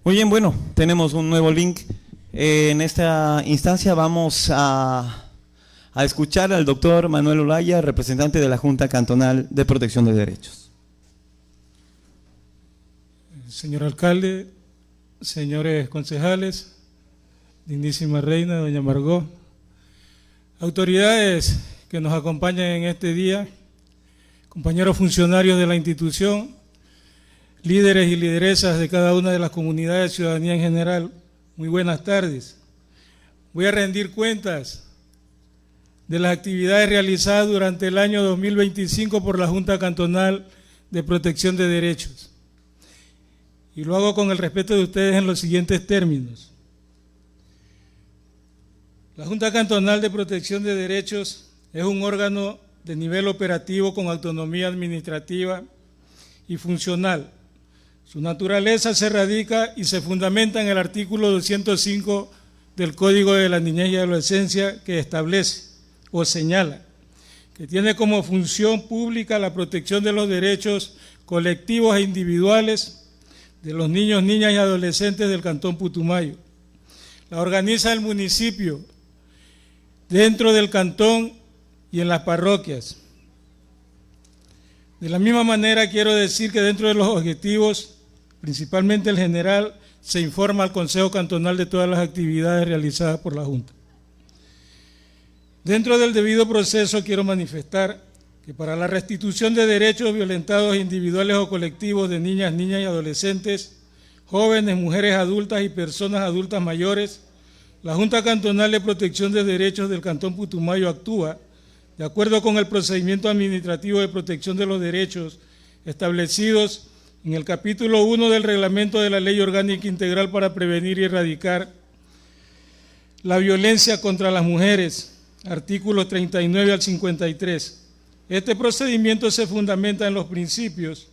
Muy bien, bueno, tenemos un nuevo link. En esta instancia vamos a escuchar al doctor Manuel Olaya, representante de la Junta Cantonal de Protección de Derechos. Señor alcalde, señores concejales, dignísima reina, doña Margot, autoridades que nos acompañan en este día, compañeros funcionarios de la institución, líderes y lideresas de cada una de las comunidades, ciudadanía en general, muy buenas tardes. Voy a rendir cuentas de las actividades realizadas durante el año 2025 por la Junta Cantonal de Protección de Derechos. Y lo hago con el respeto de ustedes en los siguientes términos. La Junta Cantonal de Protección de Derechos es un órgano de nivel operativo con autonomía administrativa y funcional. Su naturaleza se radica y se fundamenta en el artículo 205 del Código de la Niñez y Adolescencia, que establece o señala que tiene como función pública la protección de los derechos colectivos e individuales de los niños, niñas y adolescentes del Cantón Putumayo. La organiza el municipio dentro del cantón y en las parroquias. De la misma manera, quiero decir que dentro de los objetivos, principalmente el general, se informa al Consejo Cantonal de todas las actividades realizadas por la Junta. Dentro del debido proceso, quiero manifestar que para la restitución de derechos violentados individuales o colectivos de niñas, niñas y adolescentes, jóvenes, mujeres adultas y personas adultas mayores, la Junta Cantonal de Protección de Derechos del Cantón Putumayo actúa de acuerdo con el procedimiento administrativo de protección de los derechos establecidos en el capítulo 1 del reglamento de la Ley Orgánica Integral para prevenir y erradicar la violencia contra las mujeres, artículos 39 al 53. Este procedimiento se fundamenta en los principios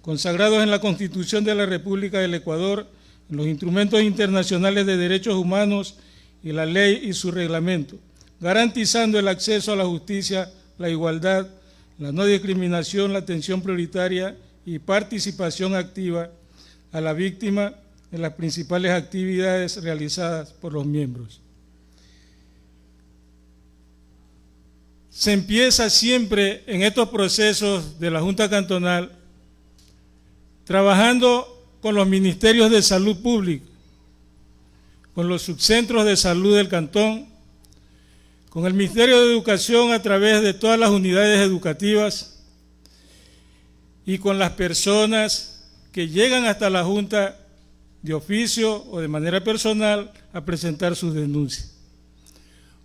consagrados en la Constitución de la República del Ecuador, en los instrumentos internacionales de derechos humanos y la ley y su reglamento, garantizando el acceso a la justicia, la igualdad, la no discriminación, la atención prioritaria y participación activa a la víctima en las principales actividades realizadas por los miembros. Se empieza siempre en estos procesos de la Junta Cantonal trabajando con los ministerios de salud pública, con los subcentros de salud del cantón, con el Ministerio de Educación a través de todas las unidades educativas y con las personas que llegan hasta la Junta de oficio o de manera personal a presentar sus denuncias.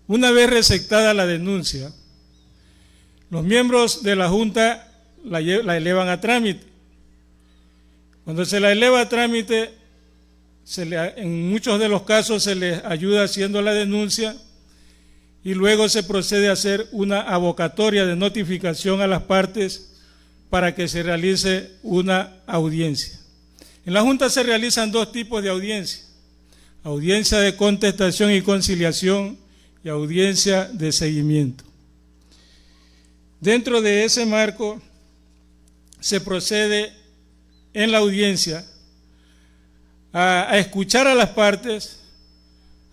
Una vez receptada la denuncia, los miembros de la Junta la elevan a trámite. Cuando se la eleva a trámite, en muchos de los casos se les ayuda haciendo la denuncia y luego se procede a hacer una abocatoria de notificación a las partes para que se realice una audiencia. En la Junta se realizan dos tipos de audiencia: audiencia de contestación y conciliación y audiencia de seguimiento. Dentro de ese marco se procede en la audiencia a escuchar a las partes,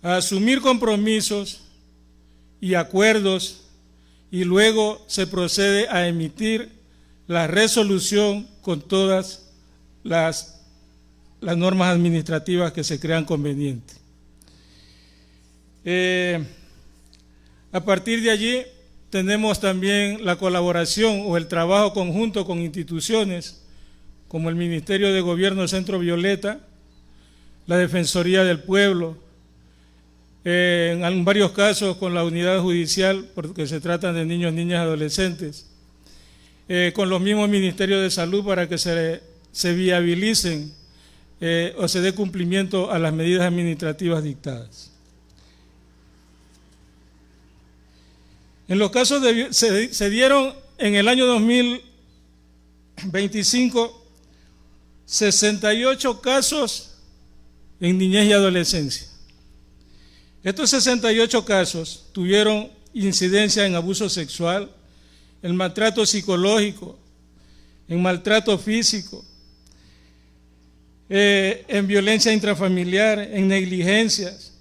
a asumir compromisos y acuerdos, y luego se procede a emitir la resolución con todas las normas administrativas que se crean convenientes. A partir de allí tenemos también la colaboración o el trabajo conjunto con instituciones como el Ministerio de Gobierno Centro Violeta, la Defensoría del Pueblo, en varios casos con la unidad judicial, porque se tratan de niños, niñas y adolescentes, con los mismos Ministerios de Salud para que se viabilicen o se dé cumplimiento a las medidas administrativas dictadas. En los casos se dieron en el año 2025 68 casos en niñez y adolescencia. Estos 68 casos tuvieron incidencia en abuso sexual, en maltrato psicológico, en maltrato físico, en violencia intrafamiliar, en negligencias.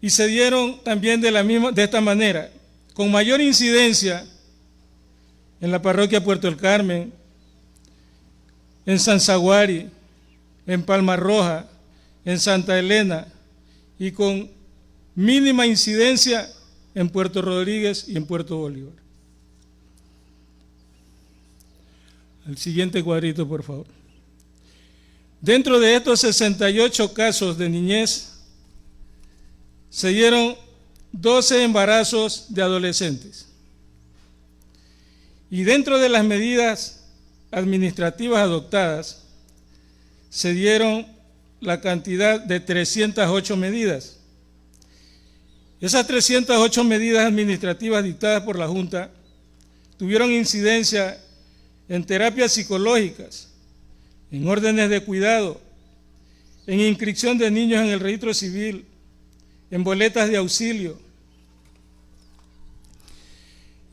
Y se dieron también de esta manera, con mayor incidencia en la parroquia Puerto El Carmen, en San Zaguari, en Palma Roja, en Santa Elena, y con mínima incidencia en Puerto Rodríguez y en Puerto Bolívar. El siguiente cuadrito, por favor. Dentro de estos 68 casos de niñez, se dieron 12 embarazos de adolescentes. Y dentro de las medidas administrativas adoptadas, se dieron la cantidad de 308 medidas. Esas 308 medidas administrativas dictadas por la Junta tuvieron incidencia en terapias psicológicas, en órdenes de cuidado, en inscripción de niños en el registro civil, en boletas de auxilio,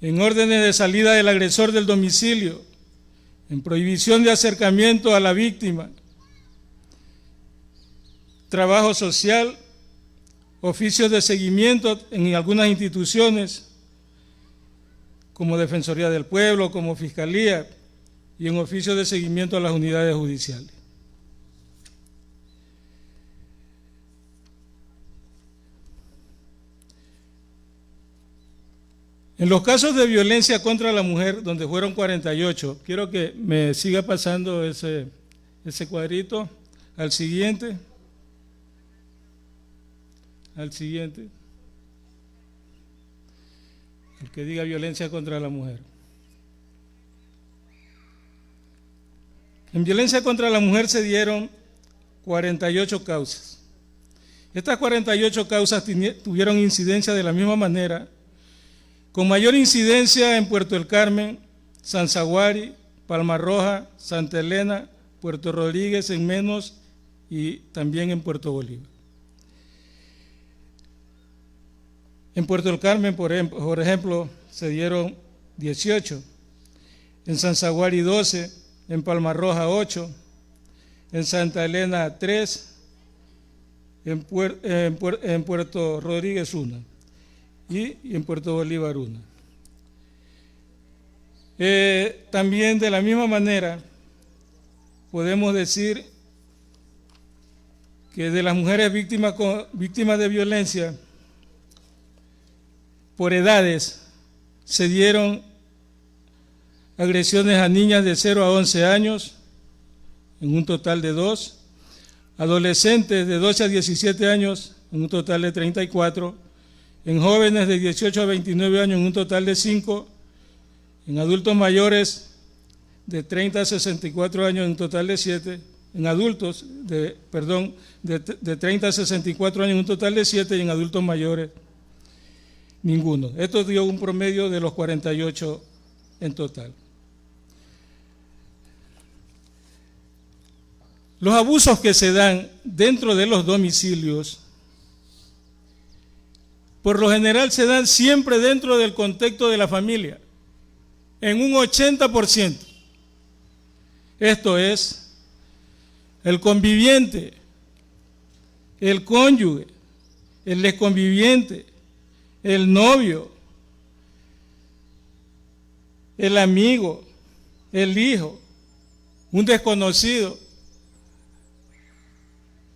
en órdenes de salida del agresor del domicilio, en prohibición de acercamiento a la víctima, trabajo social, oficios de seguimiento en algunas instituciones, como Defensoría del Pueblo, como Fiscalía, y en oficios de seguimiento a las unidades judiciales. En los casos de violencia contra la mujer, donde fueron 48, quiero que me siga pasando ese cuadrito al siguiente. Al siguiente. El que diga violencia contra la mujer. En violencia contra la mujer se dieron 48 causas. Estas 48 causas tuvieron incidencia de la misma manera, con mayor incidencia en Puerto El Carmen, San Zaguari, Palma Roja, Santa Elena, Puerto Rodríguez en menos y también en Puerto Bolívar. En Puerto El Carmen, por ejemplo, se dieron 18, en San Zaguari 12, en Palma Roja 8, en Santa Elena 3, en Puerto Rodríguez 1 y en Puerto Bolívar 1. También de la misma manera podemos decir que de las mujeres víctimas de violencia por edades se dieron agresiones a niñas de 0 a 11 años, en un total de 2, adolescentes de 12 a 17 años, en un total de 34, en jóvenes de 18 a 29 años, en un total de 5, en adultos mayores de 30 a 64 años, en un total de 7, en adultos de 30 a 64 años, en un total de 7, y en adultos mayores ninguno. Esto dio un promedio de los 48 en total. Los abusos que se dan dentro de los domicilios, por lo general se dan siempre dentro del contexto de la familia, en un 80%. Esto es, el conviviente, el cónyuge, el exconviviente, el novio, el amigo, el hijo, un desconocido.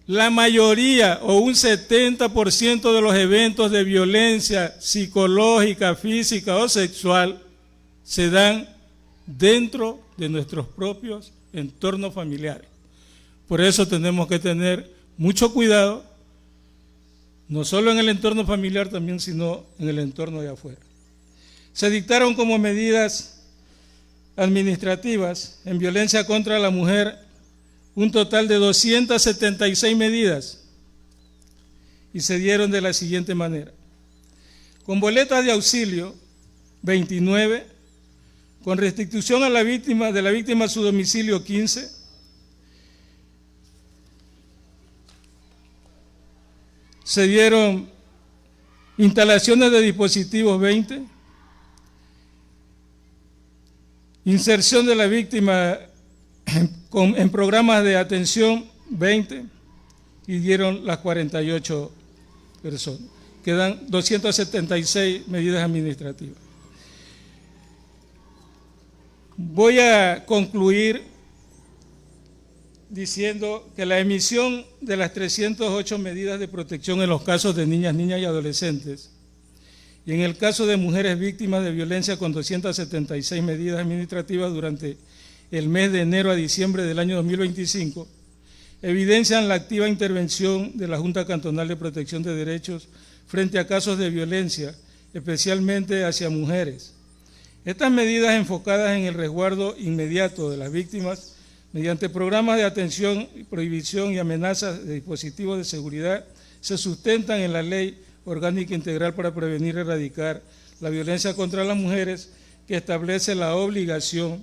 La mayoría o un 70% de los eventos de violencia psicológica, física o sexual se dan dentro de nuestros propios entornos familiares. Por eso tenemos que tener mucho cuidado, no solo en el entorno familiar también, sino en el entorno de afuera. Se dictaron como medidas administrativas en violencia contra la mujer un total de 276 medidas y se dieron de la siguiente manera. Con boletas de auxilio, 29, con restitución a la víctima, de la víctima a su domicilio, 15, se dieron instalaciones de dispositivos, 20, Inserción de la víctima en programas de atención, 20, y dieron las 48 personas. Quedan 276 medidas administrativas. Voy a concluir diciendo que la emisión de las 308 medidas de protección en los casos de niñas y adolescentes, y en el caso de mujeres víctimas de violencia con 276 medidas administrativas durante el mes de enero a diciembre del año 2025, evidencian la activa intervención de la Junta Cantonal de Protección de Derechos frente a casos de violencia, especialmente hacia mujeres. Estas medidas enfocadas en el resguardo inmediato de las víctimas mediante programas de atención, prohibición y amenazas de dispositivos de seguridad se sustentan en la Ley Orgánica Integral para Prevenir y Erradicar la Violencia contra las Mujeres, que establece la obligación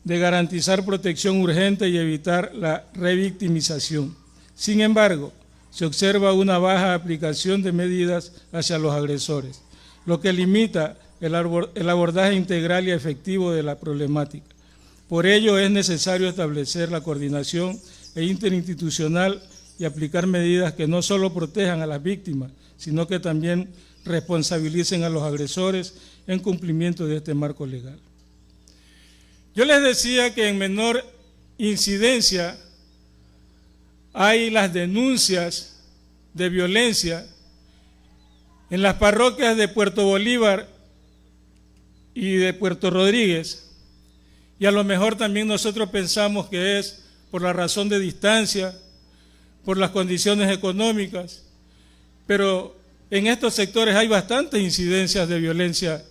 de garantizar protección urgente y evitar la revictimización. Sin embargo, se observa una baja aplicación de medidas hacia los agresores, lo que limita el abordaje integral y efectivo de la problemática. Por ello es necesario establecer la coordinación interinstitucional y aplicar medidas que no solo protejan a las víctimas, sino que también responsabilicen a los agresores en cumplimiento de este marco legal. Yo les decía que en menor incidencia hay las denuncias de violencia en las parroquias de Puerto Bolívar y de Puerto Rodríguez, y a lo mejor también nosotros pensamos que es por la razón de distancia, por las condiciones económicas, pero en estos sectores hay bastantes incidencias de violencia,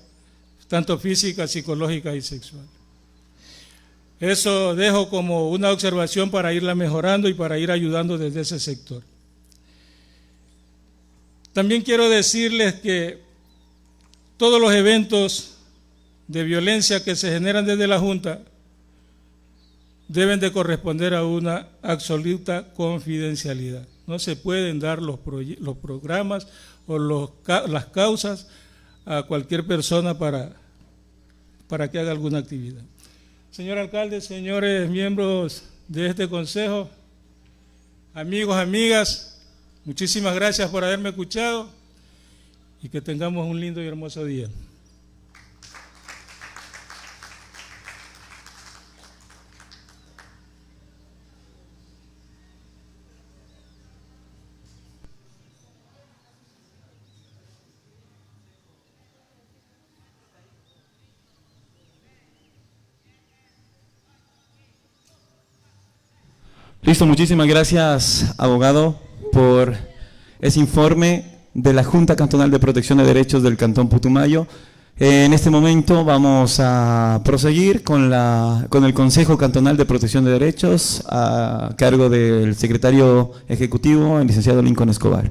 tanto física, psicológica y sexual. Eso dejo como una observación para irla mejorando y para ir ayudando desde ese sector. También quiero decirles que todos los eventos de violencia que se generan desde la Junta deben de corresponder a una absoluta confidencialidad. No se pueden dar los programas o las causas a cualquier persona para que haga alguna actividad. Señor alcalde, señores miembros de este consejo, amigos, amigas, muchísimas gracias por haberme escuchado y que tengamos un lindo y hermoso día. Listo, muchísimas gracias, abogado, por ese informe de la Junta Cantonal de Protección de Derechos del Cantón Putumayo. En este momento vamos a proseguir con el Consejo Cantonal de Protección de Derechos a cargo del secretario ejecutivo, el licenciado Lincoln Escobar.